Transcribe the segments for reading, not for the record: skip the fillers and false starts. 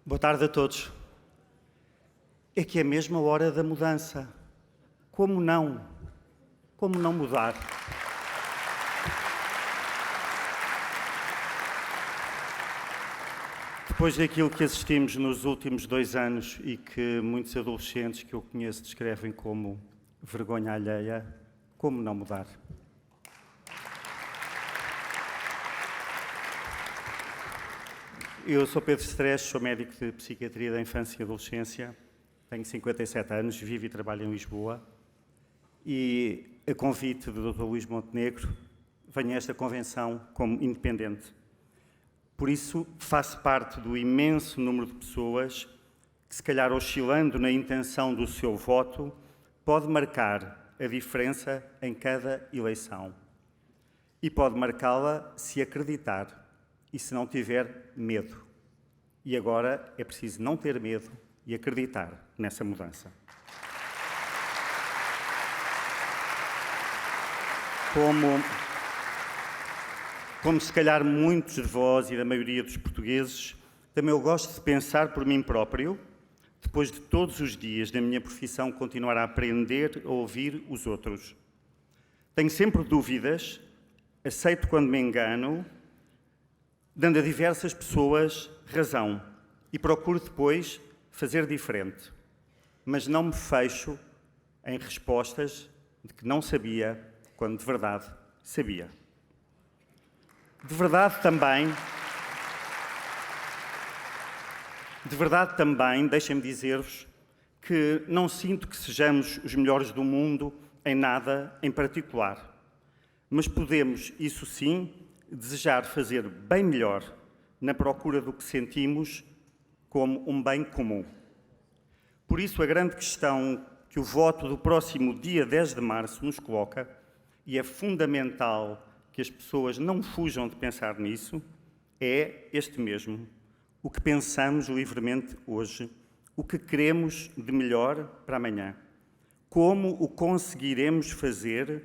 Boa tarde a todos. É que é mesmo a hora da mudança. Como não? Como não mudar? Depois daquilo que assistimos nos últimos 2 anos e que muitos adolescentes que eu conheço descrevem como vergonha alheia, como não mudar? Eu sou Pedro Stress, sou médico de Psiquiatria da Infância e Adolescência, tenho 57 anos, vivo e trabalho em Lisboa e, a convite do Dr. Luís Montenegro, venho a esta convenção como independente. Por isso, faço parte do imenso número de pessoas que, se calhar oscilando na intenção do seu voto, pode marcar a diferença em cada eleição. E pode marcá-la se acreditar e se não tiver medo. E agora é preciso não ter medo e acreditar nessa mudança. Como se calhar muitos de vós e da maioria dos portugueses, também eu gosto de pensar por mim próprio, depois de todos os dias da minha profissão continuar a aprender a ouvir os outros. Tenho sempre dúvidas, aceito quando me engano, dando a diversas pessoas razão e procuro depois fazer diferente. Mas não me fecho em respostas de que não sabia, quando de verdade sabia. De verdade também, deixem-me dizer-vos que não sinto que sejamos os melhores do mundo em nada em particular. Mas podemos, isso sim, desejar fazer bem melhor na procura do que sentimos como um bem comum. Por isso, a grande questão que o voto do próximo dia 10 de março nos coloca, e é fundamental que as pessoas não fujam de pensar nisso, é este mesmo: o que pensamos livremente hoje, o que queremos de melhor para amanhã, como o conseguiremos fazer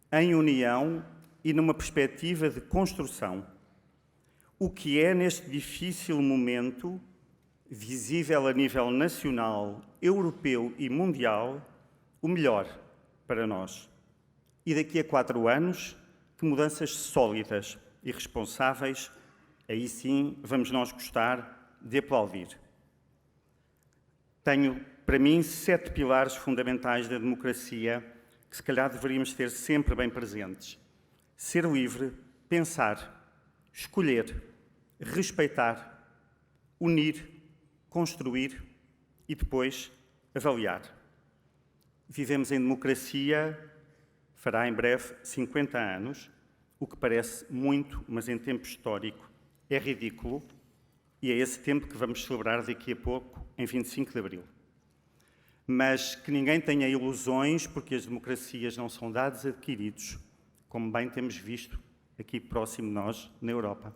em união e numa perspectiva de construção. O que é, neste difícil momento, visível a nível nacional, europeu e mundial, o melhor para nós. E daqui a 4 anos, que mudanças sólidas e responsáveis, aí sim vamos nós gostar de aplaudir. Tenho, para mim, 7 pilares fundamentais da democracia que se calhar deveríamos ter sempre bem presentes. Ser livre, pensar, escolher, respeitar, unir, construir e depois avaliar. Vivemos em democracia, fará em breve 50 anos, o que parece muito, mas em tempo histórico é ridículo, e é esse tempo que vamos celebrar daqui a pouco, em 25 de Abril. Mas que ninguém tenha ilusões, porque as democracias não são dados adquiridos, como bem temos visto aqui próximo de nós, na Europa.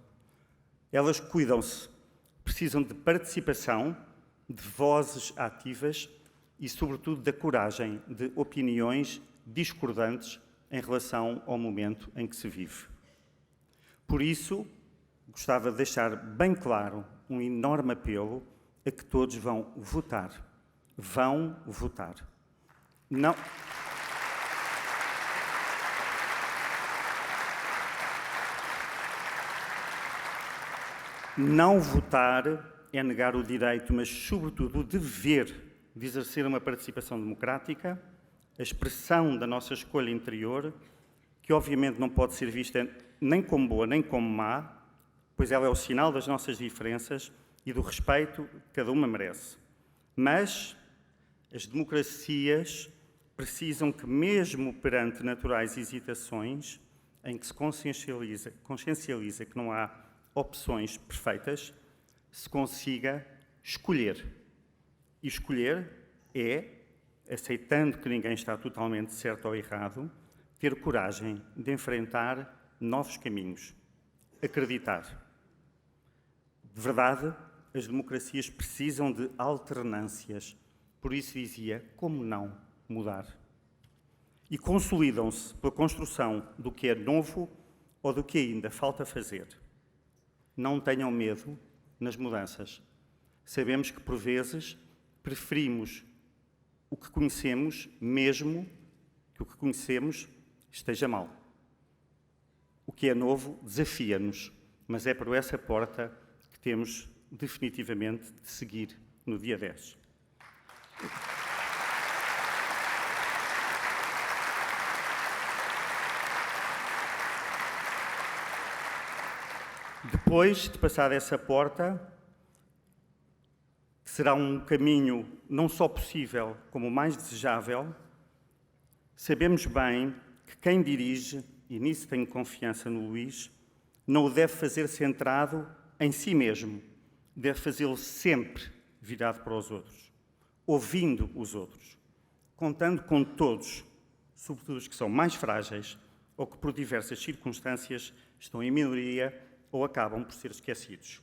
Elas cuidam-se, precisam de participação, de vozes ativas e, sobretudo, da coragem de opiniões discordantes em relação ao momento em que se vive. Por isso, gostava de deixar bem claro um enorme apelo a que todos vão votar. Vão votar. Não votar é negar o direito, mas, sobretudo, o dever de exercer uma participação democrática, a expressão da nossa escolha interior, que obviamente não pode ser vista nem como boa nem como má, pois ela é o sinal das nossas diferenças e do respeito que cada uma merece. Mas as democracias precisam que, mesmo perante naturais hesitações, em que se consciencializa que não há opções perfeitas, se consiga escolher. E escolher é, aceitando que ninguém está totalmente certo ou errado, ter coragem de enfrentar novos caminhos. Acreditar. De verdade, as democracias precisam de alternâncias. Por isso dizia, como não mudar? E consolidam-se pela construção do que é novo ou do que ainda falta fazer. Não tenham medo nas mudanças. Sabemos que, por vezes, preferimos o que conhecemos, mesmo que o que conhecemos esteja mal. O que é novo desafia-nos, mas é por essa porta que temos definitivamente de seguir no dia 10. Depois de passar essa porta, que será um caminho não só possível, como mais desejável, sabemos bem que quem dirige, e nisso tenho confiança no Luís, não o deve fazer centrado em si mesmo, deve fazê-lo sempre virado para os outros, ouvindo os outros, contando com todos, sobretudo os que são mais frágeis ou que por diversas circunstâncias estão em minoria ou acabam por ser esquecidos.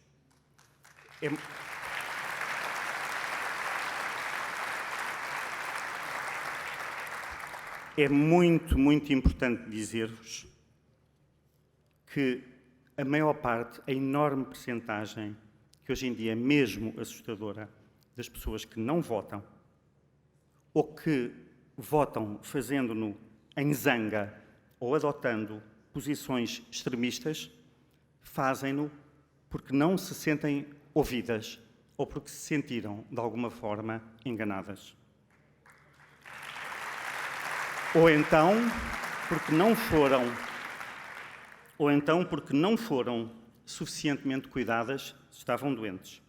É muito, muito importante dizer-vos que a maior parte, a enorme percentagem, que hoje em dia é mesmo assustadora, das pessoas que não votam ou que votam fazendo-no em zanga ou adotando posições extremistas, fazem-no porque não se sentem ouvidas ou porque se sentiram, de alguma forma, enganadas. Ou então porque não foram suficientemente cuidadas, estavam doentes.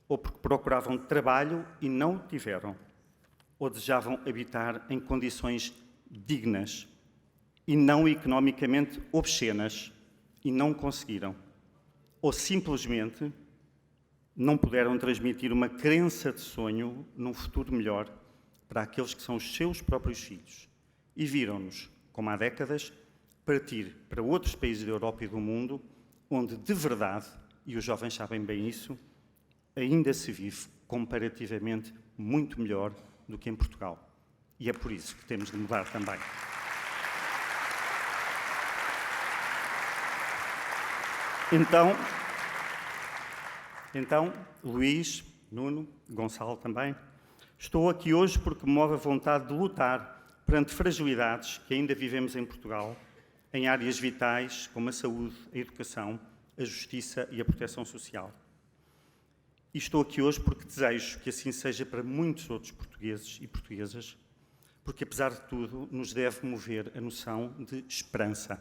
Ou porque procuravam trabalho e não o tiveram. Ou desejavam habitar em condições dignas e não economicamente obscenas e não conseguiram. Ou simplesmente não puderam transmitir uma crença de sonho num futuro melhor para aqueles que são os seus próprios filhos. E viram-nos, como há décadas, partir para outros países da Europa e do mundo, onde, de verdade, e os jovens sabem bem isso, ainda se vive comparativamente muito melhor do que em Portugal. E é por isso que temos de mudar também. Então, Luís, Nuno, Gonçalo também, estou aqui hoje porque me move a vontade de lutar perante fragilidades que ainda vivemos em Portugal, em áreas vitais como a saúde, a educação, a justiça e a proteção social. E estou aqui hoje porque desejo que assim seja para muitos outros portugueses e portuguesas, porque, apesar de tudo, nos deve mover a noção de esperança.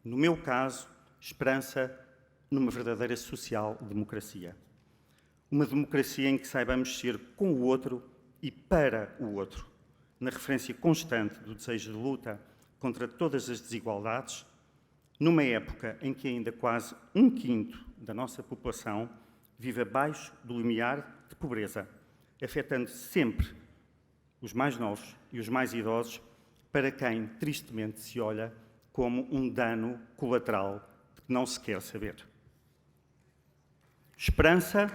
No meu caso, esperança numa verdadeira social-democracia. Uma democracia em que saibamos ser com o outro e para o outro, na referência constante do desejo de luta contra todas as desigualdades, numa época em que ainda quase 1/5 da nossa população vive abaixo do limiar de pobreza, afetando sempre os mais novos e os mais idosos, para quem tristemente se olha como um dano colateral de que não se quer saber. Esperança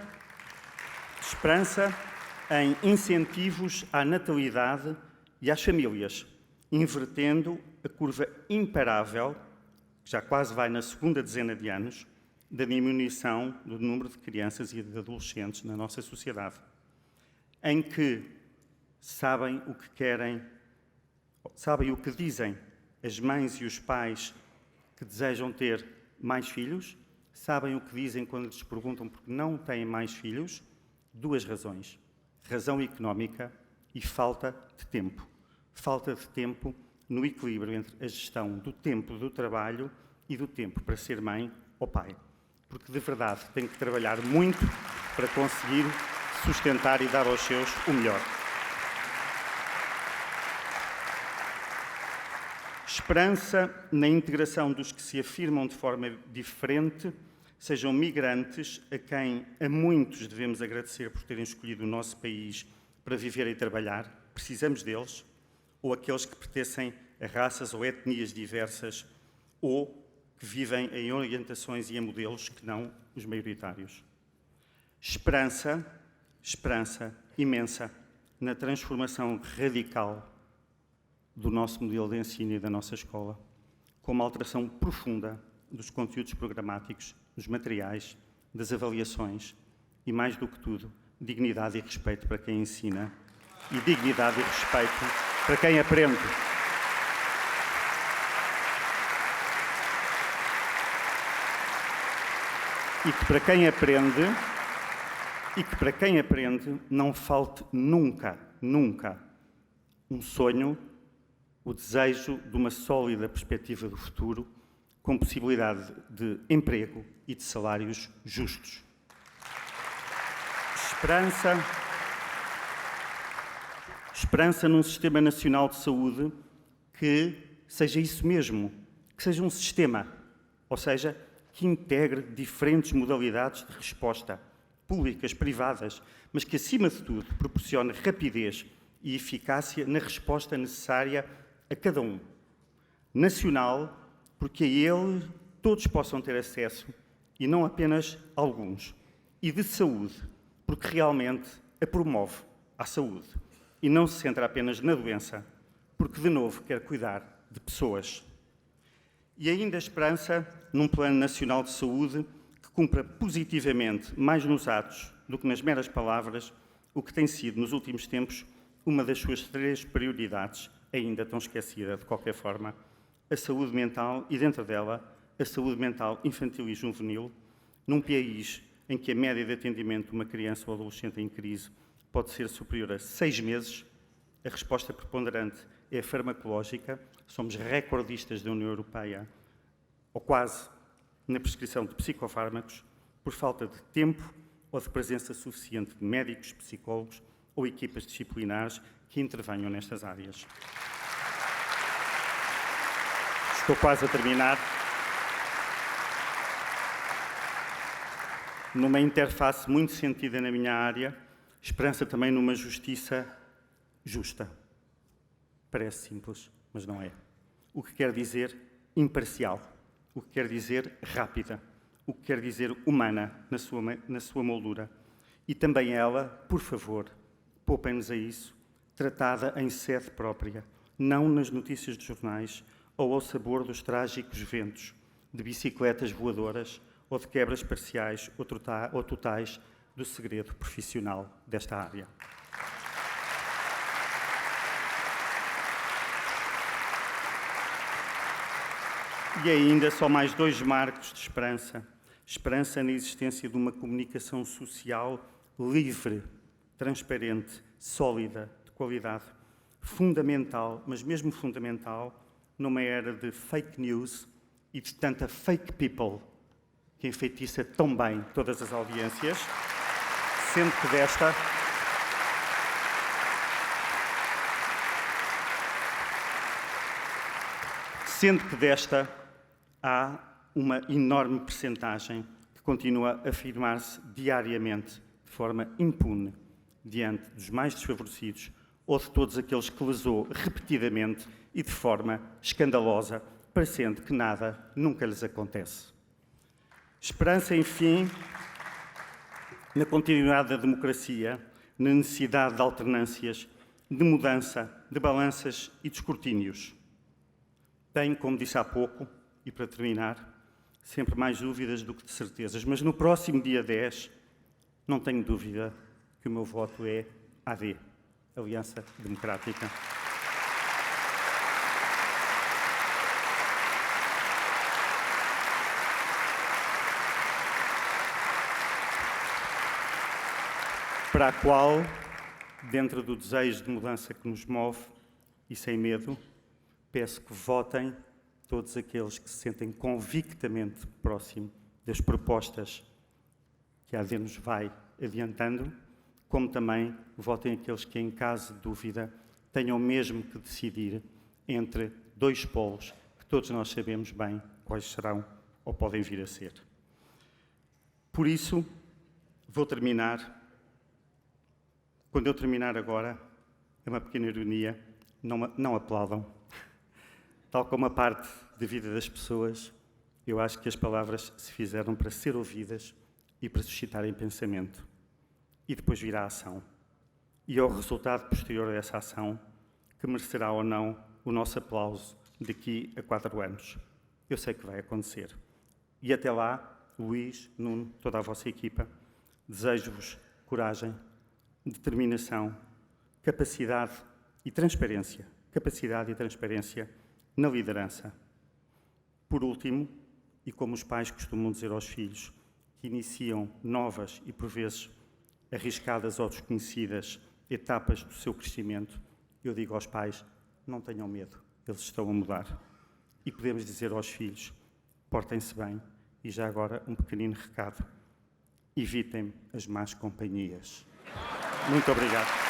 em incentivos à natalidade e às famílias, invertendo a curva imparável, que já quase vai na segunda dezena de anos, da diminuição do número de crianças e de adolescentes na nossa sociedade, em que sabem o que querem, sabem o que dizem as mães e os pais que desejam ter mais filhos, sabem o que dizem quando lhes perguntam porque não têm mais filhos? 2 razões. Razão económica e falta de tempo. Falta de tempo no equilíbrio entre a gestão do tempo do trabalho e do tempo para ser mãe ou pai. Porque, de verdade, tem que trabalhar muito para conseguir sustentar e dar aos seus o melhor. Esperança na integração dos que se afirmam de forma diferente, sejam migrantes, a quem a muitos devemos agradecer por terem escolhido o nosso país para viver e trabalhar, precisamos deles, ou aqueles que pertencem a raças ou etnias diversas, ou que vivem em orientações e em modelos que não os maioritários. Esperança imensa na transformação radical do nosso modelo de ensino e da nossa escola, com uma alteração profunda dos conteúdos programáticos, dos materiais, das avaliações e, mais do que tudo, dignidade e respeito para quem ensina e dignidade e respeito para quem aprende. E que para quem aprende não falte nunca, nunca um sonho, o desejo de uma sólida perspectiva do futuro, com possibilidade de emprego e de salários justos. Esperança num Sistema Nacional de Saúde que seja isso mesmo, que seja um sistema, ou seja, que integre diferentes modalidades de resposta, públicas, privadas, mas que, acima de tudo, proporcione rapidez e eficácia na resposta necessária a cada um. Nacional, porque a ele todos possam ter acesso, e não apenas alguns. E de saúde, porque realmente a promove à saúde, e não se centra apenas na doença, porque, de novo, quer cuidar de pessoas. E ainda a esperança num Plano Nacional de Saúde que cumpra positivamente, mais nos atos do que nas meras palavras, o que tem sido, nos últimos tempos, uma das suas 3 prioridades, ainda tão esquecida de qualquer forma: a saúde mental e, dentro dela, a saúde mental infantil e juvenil, num país em que a média de atendimento de uma criança ou adolescente em crise pode ser superior a 6 meses, a resposta preponderante é a farmacológica. Somos recordistas da União Europeia, ou quase, na prescrição de psicofármacos, por falta de tempo ou de presença suficiente de médicos, psicólogos ou equipas disciplinares que intervenham nestas áreas. Estou quase a terminar. Numa interface muito sentida na minha área, esperança também numa justiça justa. Parece simples, mas não é. O que quer dizer imparcial, o que quer dizer rápida, o que quer dizer humana na sua moldura. E também ela, por favor, poupem-nos a isso, tratada em sede própria, não nas notícias de jornais ou ao sabor dos trágicos ventos de bicicletas voadoras ou de quebras parciais ou totais do segredo profissional desta área. E ainda só mais 2 marcos de esperança. Esperança na existência de uma comunicação social livre, transparente, sólida, de qualidade, fundamental, mas mesmo fundamental, numa era de fake news e de tanta fake people que enfeitiça tão bem todas as audiências, sendo que desta há uma enorme percentagem que continua a afirmar-se diariamente de forma impune diante dos mais desfavorecidos ou de todos aqueles que lesou repetidamente e de forma escandalosa, parecendo que nada nunca lhes acontece. Esperança, enfim, na continuidade da democracia, na necessidade de alternâncias, de mudança, de balanças e de escrutínios. Tenho, como disse há pouco, e para terminar, sempre mais dúvidas do que de certezas, mas no próximo dia 10 não tenho dúvida que o meu voto é AD, Aliança Democrática. Para a qual, dentro do desejo de mudança que nos move e sem medo, peço que votem todos aqueles que se sentem convictamente próximo das propostas que a AD nos vai adiantando, como também votem aqueles que, em caso de dúvida, tenham mesmo que decidir entre 2 polos que todos nós sabemos bem quais serão ou podem vir a ser. Por isso, vou terminar. Quando eu terminar agora, é uma pequena ironia, não aplaudam. Tal como a parte da vida das pessoas, eu acho que as palavras se fizeram para ser ouvidas e para suscitarem pensamento. E depois virá a ação. E é o resultado posterior a essa ação que merecerá ou não o nosso aplauso daqui a 4 anos. Eu sei que vai acontecer. E até lá, Luís, Nuno, toda a vossa equipa, Desejo-vos coragem, determinação, capacidade e transparência. Capacidade e transparência na liderança. Por último, e como os pais costumam dizer aos filhos, que iniciam novas e, por vezes, arriscadas ou desconhecidas etapas do seu crescimento, eu digo aos pais, não tenham medo, eles estão a mudar. E podemos dizer aos filhos, portem-se bem, e já agora um pequenino recado, evitem as más companhias. Muito obrigado.